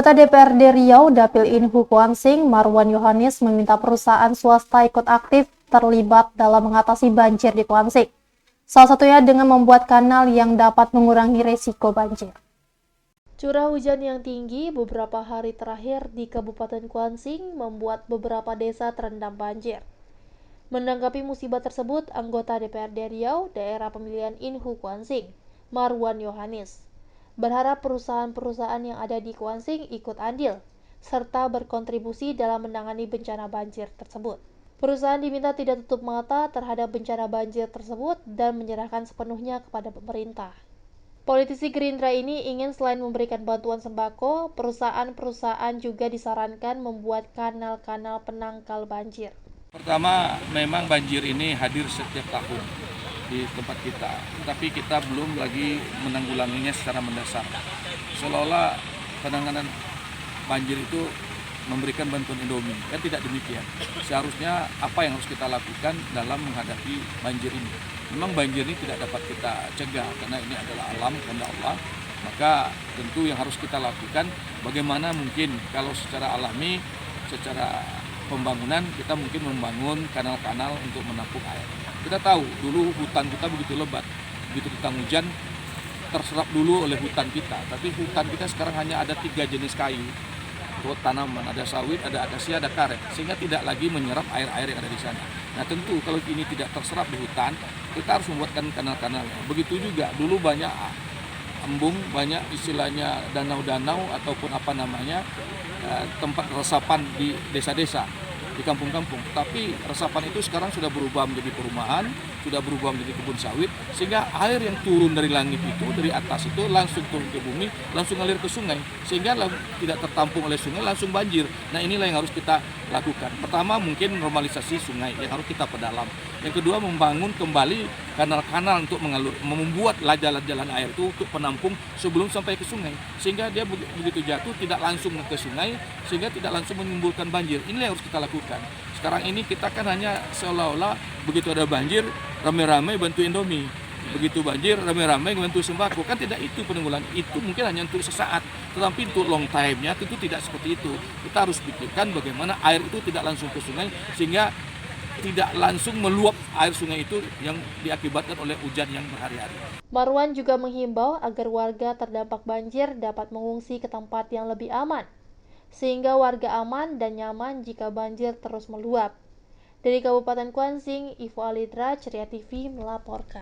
Anggota DPRD Riau Dapil Inhu Kuansing, Marwan Yohanes meminta perusahaan swasta ikut aktif terlibat dalam mengatasi banjir di Kuansing. Salah satunya dengan membuat kanal yang dapat mengurangi resiko banjir. Curah hujan yang tinggi beberapa hari terakhir di Kabupaten Kuansing membuat beberapa desa terendam banjir. Menanggapi musibah tersebut, anggota DPRD Riau daerah pemilihan Inhu Kuansing, Marwan Yohanes, berharap perusahaan-perusahaan yang ada di Kuansing ikut andil, serta berkontribusi dalam menangani bencana banjir tersebut. Perusahaan diminta tidak tutup mata terhadap bencana banjir tersebut dan menyerahkan sepenuhnya kepada pemerintah. Politisi Gerindra ini ingin selain memberikan bantuan sembako, perusahaan-perusahaan juga disarankan membuat kanal-kanal penangkal banjir. Pertama, memang banjir ini hadir setiap tahun di tempat kita, tapi kita belum lagi menanggulanginya secara mendasar. Seolah-olah penanganan banjir itu memberikan bantuan Indomie, kan tidak demikian. Seharusnya apa yang harus kita lakukan dalam menghadapi banjir ini? Memang banjir ini tidak dapat kita cegah karena ini adalah alam kehendak Allah. Maka tentu yang harus kita lakukan bagaimana mungkin kalau secara alami, secara pembangunan kita mungkin membangun kanal-kanal untuk menampung air. Kita tahu dulu hutan kita begitu lebat, begitu kita hujan terserap dulu oleh hutan kita. Tapi hutan kita sekarang hanya ada 3 jenis kayu, tanaman, ada sawit, ada akasia, ada karet, sehingga tidak lagi menyerap air-air yang ada di sana. Nah tentu kalau ini tidak terserap di hutan, kita harus membuatkan kanal-kanalnya. Begitu juga dulu banyak embung, banyak istilahnya danau-danau ataupun apa namanya tempat resapan di desa-desa, di kampung-kampung. Tapi resapan itu sekarang sudah berubah menjadi perumahan, sudah berubah menjadi kebun sawit, sehingga air yang turun dari langit itu, dari atas itu langsung turun ke bumi, langsung ngalir ke sungai, sehingga tidak tertampung oleh sungai, langsung banjir. Nah inilah yang harus kita lakukan. Pertama mungkin normalisasi sungai yang harus kita perdalam. Yang kedua membangun kembali kanal-kanal untuk membuat jalan-jalan air itu untuk penampung sebelum sampai ke sungai, sehingga dia begitu jatuh tidak langsung ke sungai, sehingga tidak langsung menimbulkan banjir. Inilah yang harus kita lakukan. Sekarang ini kita kan hanya seolah-olah begitu ada banjir rame-rame bantu Indomie, begitu banjir rame-rame bantu sembako. Kan tidak itu penanggulangan, itu mungkin hanya untuk sesaat, tetapi untuk long time-nya tentu tidak seperti itu. Kita harus pikirkan bagaimana air itu tidak langsung ke sungai, sehingga tidak langsung meluap air sungai itu yang diakibatkan oleh hujan yang berhari-hari. Marwan juga menghimbau agar warga terdampak banjir dapat mengungsi ke tempat yang lebih aman, sehingga warga aman dan nyaman jika banjir terus meluap. Dari Kabupaten Kuansing, Ivo Alidra, Ceria TV melaporkan.